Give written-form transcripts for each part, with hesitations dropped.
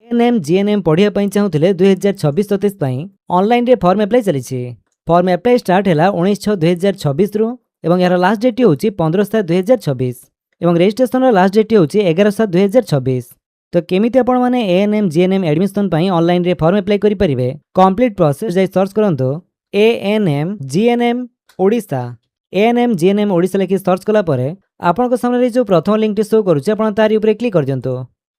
ANM GNM पढ़ाई चाहूले 2026-27 online रे form apply चली। फॉर्म अप्लाई स्टार्ट है 19/6/2026 रु एवं यार लास्ट डेट हूँ 15/7/2026 एवं रजिस्ट्रेशन लास्ट डेट हूँ 11/7/2026। तो केमी आपण मैंने एएनएम जीएनएम एडमिशन ऑनलाइन रे फॉर्म अप्लाई करेंगे कंप्लीट प्रोसेस जाई सर्च करंतु ANM GNM Odisha. ANM GNM Odisha लिखि सर्च कला परे आपन सामने जो प्रथम लिंक टी शो करूचे आपण तारी ऊपर क्लिक कर दियंतु।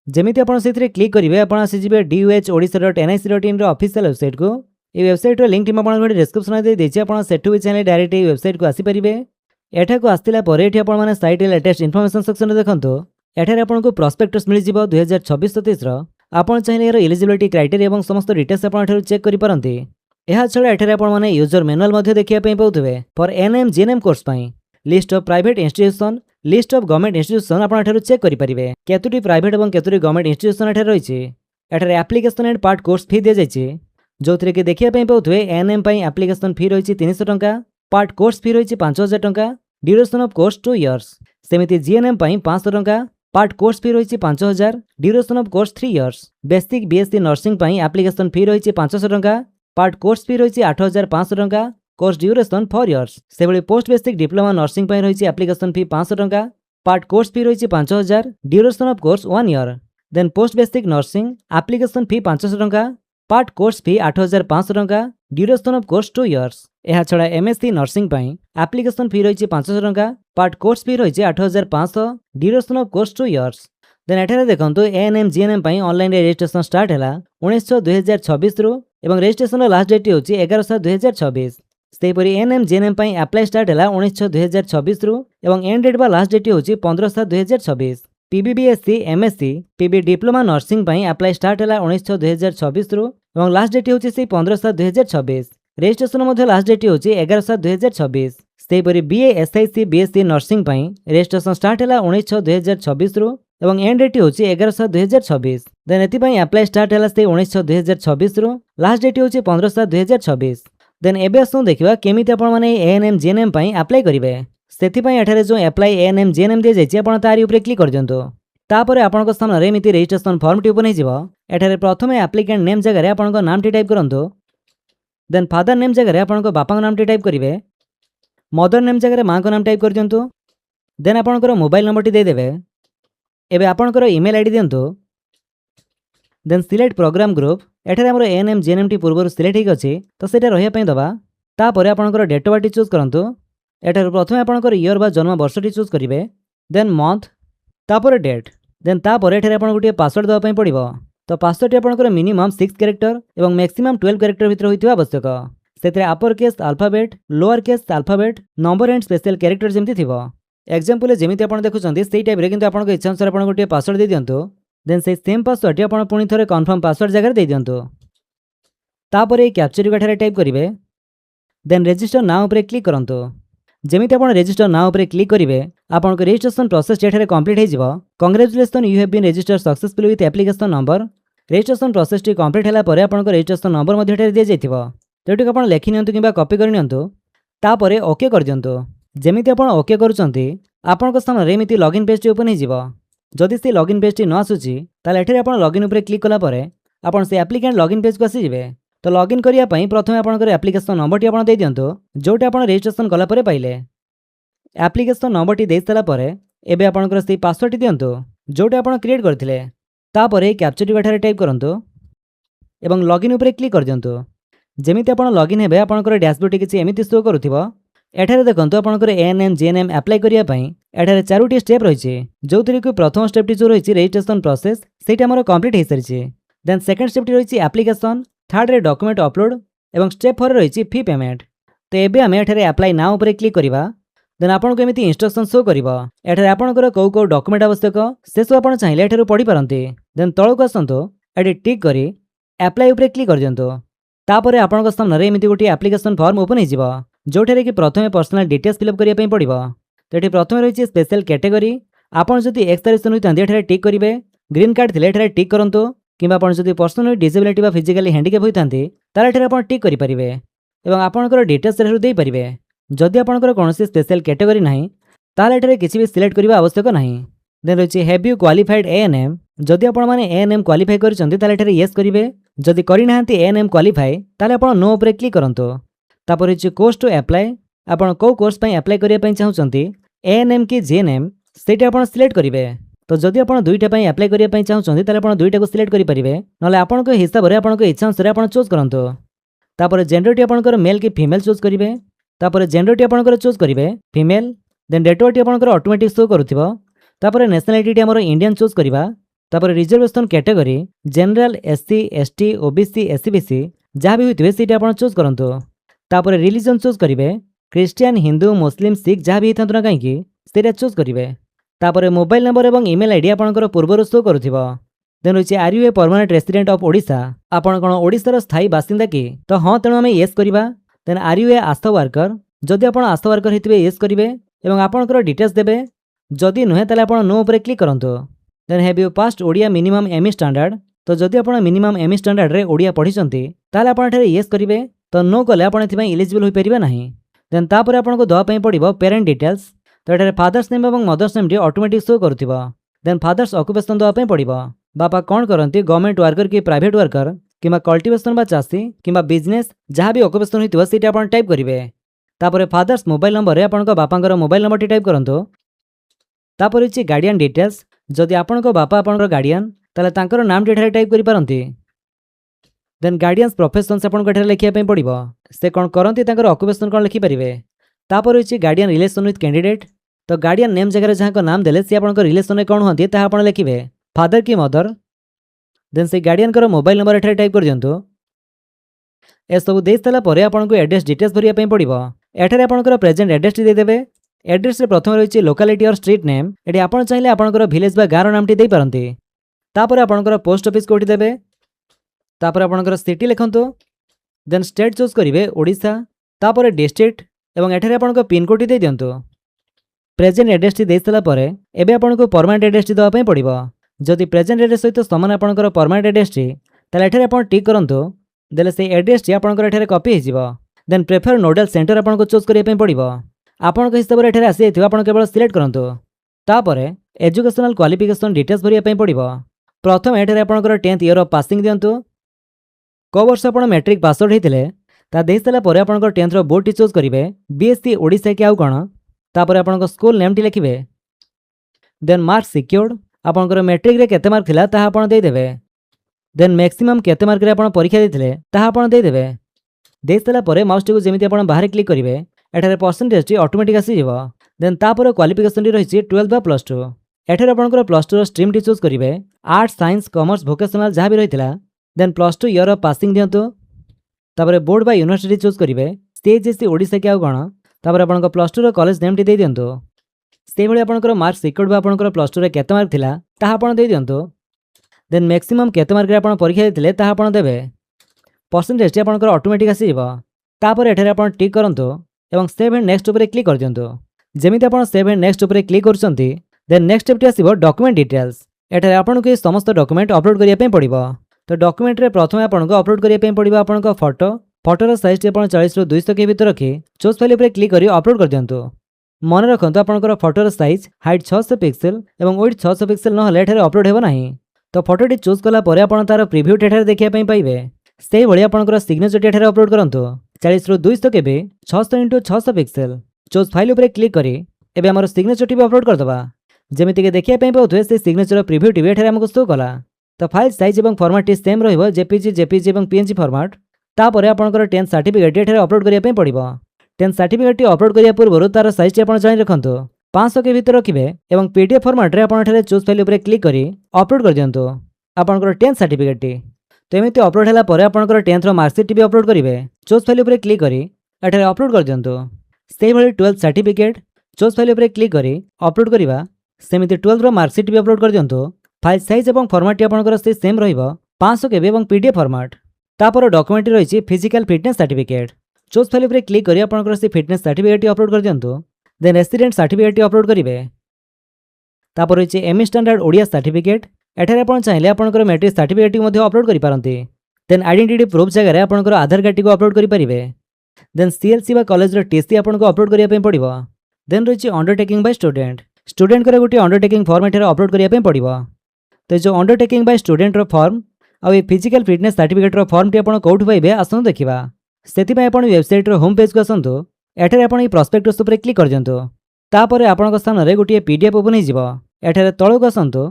जेमिति आपण सेथिरे क्लिक करिवे आपण आसी जिवे duhodisha.nic.in रो ऑफिशियल वेबसाइट को। ए वेबसाइट रो लिंक टी आपण डिस्क्रिप्शन दे देछि आपण सेठु चैनल डायरेक्ट ए वेबसाइट को आसी परिबे। एठा को आस्तिला परे एठी आपण माने साइट लेटेस्ट इन्फॉर्मेशन सेक्शन देखंतु। एठारे आपन को प्रोस्पेक्टस मिल जिवो 2026-27 रो। आपण चाहिले एरो एलिजिबिलिटी क्राइटेरिया एवं समस्त डिटेल्स आपण एठारु चेक करि परंती। एहा छडा एठारे आपण माने यूजर मैनुअल मध्ये देखिया पई पाउथबे फॉर एएनएम जीएनएम कोर्स पई list of private institution list of government institution आपण एठारु चेक करि परिबे केतुटी प्राइवेट एवं केतुटी गवर्नमेंट इंस्टीट्यूशन एठारे रहिछि। एठारे application and part course fee दे जाइछि जोथरे के देखिया पई पाउथबे एएनएम पई एप्लीकेशन फी रहिछि 300 टंका पार्ट कोर्स फी रहिछि 5000 टंका ड्यूरेशन ऑफ कोर्स 2 इयर्स। सेमिति जीएनएम पई 500 टंका पार्ट कोर्स फी रहिछि 5000 duration of course 3 years. Basic BSc nursing पई एप्लीकेशन फी रहिछि 500 टंका पार्ट कोर्स फी रहिछि 8500 टंका कोर्स ड्यूरेशन 4 इयर्स। सेबली पोस्ट बेसिक डिप्लोमा नर्सिंग पई रहिछि एप्लीकेशन फी 500 टंका पार्ट कोर्स फी रहिछि 5000 duration of course 1 year. Then post basic nursing application fee 500 टंका पार्ट कोर्स फी 8500 टंका ड्यूरेशन ऑफ कोर्स 2 इयर्स। एहा छडा एमएससी नर्सिंग पई एप्लीकेशन फी रहिछि 500 टंका पार्ट कोर्स फी रहिछि 8500 duration of course 2 years. Then एठारे देखंतु एएनएम जीएनएम पई ऑनलाइन रजिस्ट्रेशन स्टार्ट हैला 19/6/2026 रु एवं रजिस्ट्रेशन लास्ट डेट होछि 11/7/2026। सेपरि एएनएम जीएनएम पई अप्लाई स्टार्ट हैला 19/6/2026 रु एवं एंड डेट बा लास्ट डेट होछि 15/7/2026। PBBSc MSc PB diploma nursing पई अप्लाई स्टार्ट हैला 19/6/2026 रु एवं लास्ट डेट होछि 15/7/2026। रजिस्ट्रेशन मध्ये लास्ट डेट होछि 11/7/2026। सेपरि बीए एसआईसी बीएससी नर्सिंग पई रजिस्ट्रेशन स्टार्ट हैला 19/6/2026 रु एवं एंड डेट होछि 11/7/2026। देन एति पई अप्लाई स्टार्ट हैला 19/6/2026 रु लास्ट डेट होछि 15/7/2026। देन एबे आसु देखिबा केमिति आपण माने एएनएम जीएनएम पई अप्लाई करिवे। सेति पई एठारे जो अप्लाई एएनएम जीएनएम दे जाइछि आपण तारी ऊपर क्लिक कर दियंतु। तापरे आपनक सामने एमिति रजिस्ट्रेशन फॉर्म टी ओपन हे जिवो। एठारे प्रथमे एप्लिकेंट नेम जगह रे आपनक नाम टी टाइप करंतु। देन फादर नेम जगह रे आपनक बापा नाम टी टाइप करिवे। मदर नेम जगह रे मां को नाम टाइप कर दियंतु। देन आपनकर मोबाइल नंबर टी दे देबे। एबे आपनकर ईमेल आईडी दियंतु। देन सिलेक्ट प्रोग्राम ग्रुप एठारे हमर एएनएम जीएनएम टी पूर्व सिलेक्ट हेक अछि तो सेटा रहिया पई दबा। तापरे आपनकर डेट ऑफ बर्थ चूज करंतु। एठारे प्रथमे आपनकर ईयर बा जन्म वर्ष टी चूज करिवे। देन मंथ तापरे डेट देन तापरे एठारे आपन गुटिए पासवर्ड दवा पई पड़िबो। तो पासवर्ड टी आपनकर मिनिमम 6 कैरेक्टर एवं मैक्सिमम 12 कैरेक्टर भितर होइतिबा आवश्यक। सेतरे upper case alphabet lower case alphabet number and special character जेमति थिबो। एग्जांपल जेमिति आपन देखुचंती सेही टाइप रे किंतु आपन को इच्छा अनुसार आपन गुटिए पासवर्ड दे दियंतु। देन से सेम पासवर्ड टी आपन पुनी थरे कंफर्म पासवर्ड जगह दे दियंतु। तापरे कैप्चर एठारे टाइप करिवे। देन रजिस्टर नाउ ऊपर क्लिक करंतु। जेमिति आपण रजिस्टर नाउ ऊपर क्लिक करिवे आपण को रजिस्ट्रेशन प्रोसेस एठारे कंप्लीट हे जिवो। Congratulation you have been registered successfully with application number. Registration process टी कंप्लीट हैला परे आपण को रजिस्ट्रेशन नंबर मध्ये एठारे दे जाइथिबो। तेटुक आपण लेखि नियंतु किबा कॉपी कर नियंतु। तापरे ओके कर दियंतु। जेमिति आपण ओके करूचंती आपण को सामने एमिति लॉगिन पेज टी ओपन हे जिवो। जदि से लॉगिन पेज टी न आसुची ताले एठारे आपण लॉगिन ऊपर क्लिक कला परे आपण से एप्लीकेंट लॉगिन पेज को आसी जिवे। तो लॉगिन करिया पई प्रथमे आपनकर एप्लीकेशन नंबर टी आपण दे दियंतु जोटा आपण रजिस्ट्रेशन कला परे पाइले। एप्लीकेशन नंबर टी देई सला परे एबे आपनकर से पासवर्ड टी दियंतु जोटा आपण क्रिएट करथिले। तापरे कैप्चर टी एठारे टाइप करंतु एवं लॉगिन ऊपर क्लिक कर दियंतु। जेमिति आपण लॉगिन हेबे आपनकर डैशबोर्ड टी किछि एमिति शो करूथिबो। एठारे देखंतु आपनकर एएनएम जीएनएम अप्लाई करिया पई एठारे 4टी स्टेप रहिछि जोथि कि प्रथम स्टेप टी जो रहिछि रजिस्ट्रेशन प्रोसेस सेटा हमर कंप्लीट हे सरिछि। देन सेकंड स्टेप टी रहिछि एप्लीकेशन थर्ड रे डॉक्यूमेंट अपलोड एवं स्टेप 4 रहिछि फी पेमेंट। तो एबे हमें एठारे अप्लाई नाउ ऊपर क्लिक करिबा। देन आपन को एमिति इंस्ट्रक्शन शो करिवो। एठारे आपनकर को डॉक्यूमेंट आवश्यक से सब आपन चाहिले एठारे पढि पारंती। देन तळको आसंतु एडी टिक करी अप्लाई ऊपर क्लिक कर दियंतु। तापरे आपन को सामने एमिति गोटी एप्लीकेशन फॉर्म ओपन हे जिवो जोठारे कि प्रथमे पर्सनल डिटेल्स फिलअप करिया पई पड़िबो। तो एठी प्रथमे रहिछि स्पेशल कैटेगरी आपन जदि एक्स तारिसन होइतांती एठारे टिक करिवे। ग्रीन कार्ड थिले एठारे टिक करंतु किबा आपन जदि पर्सनल डिसेबिलिटी बा फिजिकली हैंडिकैप होइतांती ताले एठारे आपन टिक करि परिबे एवं आपनकर डिटेल्स एठारे देई परिबे। जदि आपनकर कोनोसी स्पेशल कैटेगरी नाही ताले एठारे किछि भी सिलेक्ट करिवा आवश्यक नाही। देन रहिछि हैव यू क्वालिफाइड एएनएम जदि आपण माने एएनएम क्वालिफाई करछन्ती ताले एठारे यस करिवे जदि करि नाहंती एएनएम क्वालिफाई ताले आपण नो उपरे क्लिक करंतो तापर छि कोर्स टू अप्लाई आपण को कोर्स पई अप्लाई करिया पई चाहुचन्ती एएनएम की जीएनएम सेटा आपण सिलेक्ट करिवे तो जदि आपण दुईटा पई अप्लाई करिया पई चाहुचन्ती ताले आपण दुईटा को सिलेक्ट करि परिवे नले आपण को हिसाब रे आपण को इच्छा अनुसार आपण चूज करंतो तापर जेंडर टी आपण मेल की फीमेल चूज करिवे तापर जेंडर टी आपण चूज करिवे फीमेल देन डेट ऑफ टी आपण ऑटोमेटिक शो करूथिबो तापर नेशनलिटी टी हमर इंडियन चूज करिवा तापर reservation category general SC ST OBC SCBC जहाँ भी होइतिबे सेटा आपण चूज करंतो तापर रिलीजन चूज करिवे क्रिश्चियन हिंदू मुस्लिम सिख जहाँ भी होइथांतो ना काईकी सेटा चूज करिवे तापर मोबाइल नंबर एवं ईमेल आईडी आपणकर पूर्वरु शो करूथिबो देन होइछि are you a permanent resident of Odisha आपण कोन ओडिशार स्थायी बासिंदा की तो हां तेणु आमे यस करिवा then are you a ASHA worker जदि आपण आशा वर्कर हेतिबे यस करिवे एवं आपणकर डिटेल्स देबे जदि नुहे ताले आपण नो उपरे क्लिक करंतो then have you passed Odia minimum ME standard तो जदि आपण मिनिमम एमई स्टैंडर्ड रे ओडिया पढिसंती ताले आपण एठारे यस करिवे तो नो कले आपण एथिबे एलिजिबल होई परिबे नाही देन तापर आपण को दवा पई पडिबो पेरेंट डिटेल्स तो एठारे फादर्स नेम एवं मदर्स नेम डी ऑटोमेटिक शो करूथिबो देन फादर्स ऑक्युपेशन दवा पई पडिबो बापा कोन करंती गवर्नमेंट वर्कर की प्राइवेट वर्कर किबा कल्टीवेशन बा चासी किबा बिजनेस जहाँ भी ऑक्युपेशन होइतिबो सेटा आपण टाइप करिवे तापर फादर्स मोबाइल नंबर रे आपण को बापांकर मोबाइल नंबर टी टाइप करंतो तापर छि गार्डियन डिटेल्स जदि आपण को बापा आपण गार्डियन ताले तांकर नाम टी एठारे टाइप करि पारंती देन गार्डियंस प्रोफेशंस आपण को एठारे लिखिया पई पडिबो से कोन करंती तांकर ऑक्युपेशन कोन लिखि परिवे तापर छि गार्डियन रिलेशन विथ कैंडिडेट तो गार्डियन नेम जगह जहाँ को नाम देले से आपण को रिलेशन में कोन होंती ता आपण लिखिबे फादर की मदर देन से गार्डियन कर मोबाइल नंबर एठारे टाइप कर दियंतो ए सब देई साला परे आपण को एड्रेस डिटेल्स भरिया पई पडिबो एठारे आपण को प्रेजेंट एड्रेस टी दे देबे एड्रेस रे प्रथम रही लोकालिटी और स्ट्रीट नेम एटी आपण चाहिले आपण विलेज बा गाँव नाम टी दे पारंती तापर आपण पोस्ट ऑफिस कोठी देबे तापर आपण सिटी लिखंतो देन स्टेट चूज करिवे ओडिशा तापर डिस्ट्रिक्ट एवं एठारे आपण पिन कोड दे दियंतो प्रेजेंट एड्रेस टी दे साला परे एबे आपण को परमानेंट एड्रेस टी दवा पई पडिबो जदि प्रेजेंट एड्रेस सहित समान आपण परमानेंट एड्रेस टी ताले एठारे आपण टिक करंतो देले से एड्रेस टी आपण एठारे कॉपी हे जिवो देन प्रेफर नोडल सेंटर आपण को चूज करिया पई पडिबो आपण हिसाब से एठारे आसी जाइथिबो आपण केवल सिलेक्ट करंतो तापरे एजुकेशनल क्वालिफिकेशन डिटेल्स भरिया पई पडिबो प्रथम एठारे आपण 10th ईयर ऑफ पासिंग दियंतो को वर्ष आपण मैट्रिक पास आउट हेतिले ता देई साला परे आपण 10th रो बोर्ड टी चूज करिवे बीएससी ओडिसा के आउ कोन तापरे आपण स्कूल नेम टी लिखिबे देन मार्क सिक्योर्ड आपण मैट्रिक रे केते मार्क थिला ता आपण देई देबे देन मैक्सिमम केते मार्क रे आपण परीक्षा देथिले ता आपण देई देबे देई साला परे माउस टी को जेमिति आपण बाहर क्लिक करिवे एठारे परसेंटेज टी ऑटोमेटिक आसी जीवो देन तापर क्वालिफिकेशन टी रहिछि 12 बा +2 एठारे आपनकर +2 रो स्ट्रीम टी चूज करिवे आर्ट्स साइंस कॉमर्स वोकेशनल जहाँ भी रहितला देन +2 ईयर ऑफ पासिंग दियंतो तापर बोर्ड बा यूनिवर्सिटी चूज करिवे सीएचएससी ओडिसा के आउ कोन तापर आपनकर +2 रो कॉलेज नेम टी दे दियंतो से भली आपनकर मार्क सिक्योर्ड बा आपनकर +2 रे केते मार्क थिला ता आपण दे दियंतो देन मैक्सिमम केते मार्क रे आपण परीक्षा देथिले ता आपण देबे परसेंटेज टी आपनकर ऑटोमेटिक आसी जीवो तापर एठारे आपण टिक करंतो एवं सेव एंड नेक्स्ट उपरे क्लिक कर दियंतो जेमिति आपण सेव एंड नेक्स्ट उपरे क्लिक करछंती देन नेक्स्ट स्टेप टी आसीबो डॉक्यूमेंट डिटेल्स एठारे आपण को समस्त डॉक्यूमेंट अपलोड करिया पे पड़िबो तो डॉक्यूमेंट रे प्रथम आपण को अपलोड करिया पे पड़िबो आपण को फोटो साइज टी आपण 40 रो 200 के भीतर रखी चूज फाइल उपरे क्लिक करी अपलोड कर दियंतो मन रखंतो आपण फोटो साइज हाइट 600 पिक्सेल एवं वेट 600 पिक्सेल न हले एठारे अपलोड हेबो नाही तो फोटो टी चूज कला परे आपण तार प्रीव्यू एठारे देखिया पे पाइबे सेही भली आपण सिग्नेचर एठारे अपलोड करंतो 40 रो 200 के 600 × 600 पिक्सेल चूज फाइल उपरे क्लिक करी एबे हमर सिग्नेचर टी अपलोड कर दबा जेमिति के देखिया पे पाउथवे से सिग्नेचर प्रीव्यू टी एठारे हमको शो कला तो फाइल साइज एवं फॉर्मेट टी सेम रहइबो जेपीजी एवं पीएनजी फॉर्मेट तापर आपनकर 10 सर्टिफिकेट एठारे अपलोड करिया पे पड़िबो 10 सर्टिफिकेट टी अपलोड करिया पूर्व तार साइज टी आपण जानि रखंतो 500 के भीतर रखिबे एवं पीडीएफ फॉर्मेट रे आपण एठारे चूज फाइल उपरे क्लिक करी अपलोड कर दियंतो आपनकर 10 सर्टिफिकेट टी तो एमती अपलोड होला परे आपनकर 10th रो मार्कशीट टी भी अपलोड करिवे चूज फाइल उपरे क्लिक करी एठारे अपलोड कर दियंतो सेही भली 12th सर्टिफिकेट चूज फाइल उपरे क्लिक करी अपलोड करिवा सेमिति 12th रो मार्कशीट भी अपलोड कर दियंतो फाइल साइज एवं फॉर्मेट टी आपनकर से सेम रहइबो 500 केबी एवं पीडीएफ फॉर्मेट तापर डॉक्यूमेंट रहिछि physical fitness certificate choose file उपरे क्लिक करी आपनकर से फिटनेस सर्टिफिकेट टी अपलोड कर दियंतो देन रेसिडेंट सर्टिफिकेट टी अपलोड करिवे तापर रहिछि एमई स्टैंडर्ड ओडिया सर्टिफिकेट एठारे आपण चाहिले आपनकर मैट्रिक सर्टिफिकेट टी मध्ये अपलोड करि पारंती देन आइडेंटिटी प्रूफ जगह रे आपनकर आधार कार्ड टी को अपलोड करि परिवे देन सीएलसी बा कॉलेज रो टीसी आपनको अपलोड करिया पे पड़िबो देन रहिछि अंडरटेकिंग बाय स्टूडेंट करे गोटे अंडरटेकिंग फॉर्म एठारे अपलोड करिया पे पड़िबो तो जो अंडरटेकिंग बाय स्टूडेंट फॉर्म आउ ये physical fitness certificate form T आप कौट पाइबे आसतु देखा से आपण वेबसाइट होम पेज को आसतु एठारे आपण प्रॉस्पेक्टस उपर क्लिक कर दिंतु तापर आपण स्थान में गोटे पीडीएफ ओपन हो एठारे तलक आसतु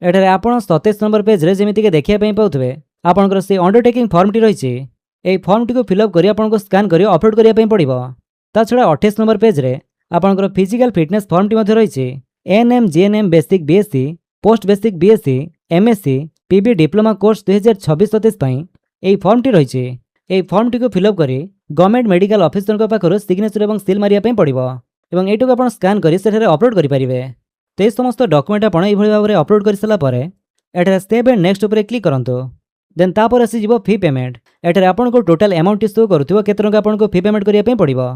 एठारे आपण 27 नंबर पेज रे जेमिति देखिया पाउथबे आपनकर से अंडरटेकिंग फॉर्म टी रही है फॉर्म टी को फिलअप करी आपनको स्कैन करी अपलोड करिया पड़िबो ता छड़ा 28 नंबर पेज रे आपनकर फिजिकल फिटनेस फॉर्म टी रही ANM GNM basic BSc post basic BSc MSc PB diploma course 2026-27 यही फॉर्म टी रही है फॉर्म टी को फिलअप करी गवर्नमेंट मेडिकल ऑफिसर पाखर सिग्नेचर और सील मारिया पड़िबो एवं एटू आप स्कैन करी सेठारे अपलोड करेंगे। तो ये समस्त डॉक्यूमेंट आप भाव में अपलोड कर सारापर एठारे सेव एंड नेक्स्ट उपर क्लिक करंतु देन तापर आसीज फी पेमेंट एठारे आपको टोटाल अमाउंट शो करुवा केते टंका आपको फी पेमेंट करिया पड़िबो।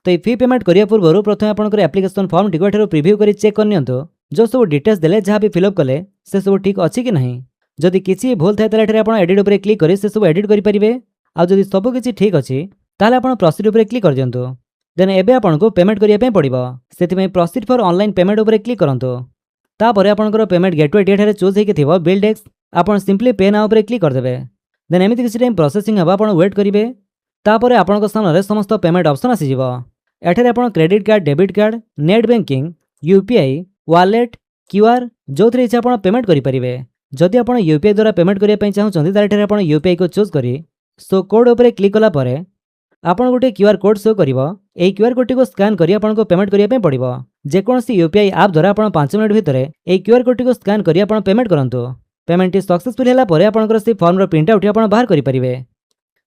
तो ये फी पेमेंट करिया पूर्व प्रथम आपंकर एप्लिकेशन फॉर्म टी एठारे प्रिव्यू कर चेक करनी जो सब डिटेल्स देले जहाँ भी फिलअप कले से सब ठीक अच्छी कि नहीं जदि किसी भूल थाए ताले आप एडिट उपर क्लिक करी से सब एडिट करेंगे आउ जदि सब किसी ठीक अच्छी ताले आप प्रोसीड उपर क्लिक कर दिंतु देन एबे आपको पेमेंट करिया पड़िबो सेति प्रोसीड फॉर ऑनलाइन पेमेंट उपर क्लिक करंतु तापर आपंकर पेमेंट गेटवे एठारे चूज होइके थिबो बिल डेस्क आपन सिंपली पे नाउ उपर क्लिक कर देबे देन एमिति किसी टाइम प्रोसेसिंग हबा आपन वेट करिवे तापर आपनक स्थान रे समस्त पेमेंट ऑप्शन आसी जिवो एठारे आपन credit card debit card net banking UPI wallet QR जो थ्रे इच्छा आपन पेमेंट करि परिवे जदि आपन यूपीआई द्वारा पेमेंट करिया पई चाहउछन्ती ताले एठारे आपन यूपीआई को चूज करी सो कोड उपर क्लिक कला परे आपन गोटे क्यूआर कोड शो करिवो एई क्यूआर कोड को स्कैन करी आपन को पेमेंट करिया पई पड़िबो जेकोसी यूपीआई ऐप द्वारा आपन 5 मिनिट भितर एई क्यूआर कोड को स्कैन करी आपन पेमेंट करंतु पेमेंट सक्सेसफुल होला परे आपनकर से फॉर्म रो प्रिंट आउट आपन बाहर करि परिवे।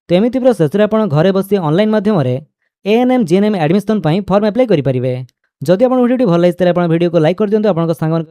तो एमिति प्रोसेस रे आपन घरे बसी ऑनलाइन माध्यम रे एएनएम जीएनएम एडमिशन पई फॉर्म अप्लाई करि परिवे। जदि आपन वीडियो भल लागै तले आपन वीडियो को लाइक कर दियंतु आपन संग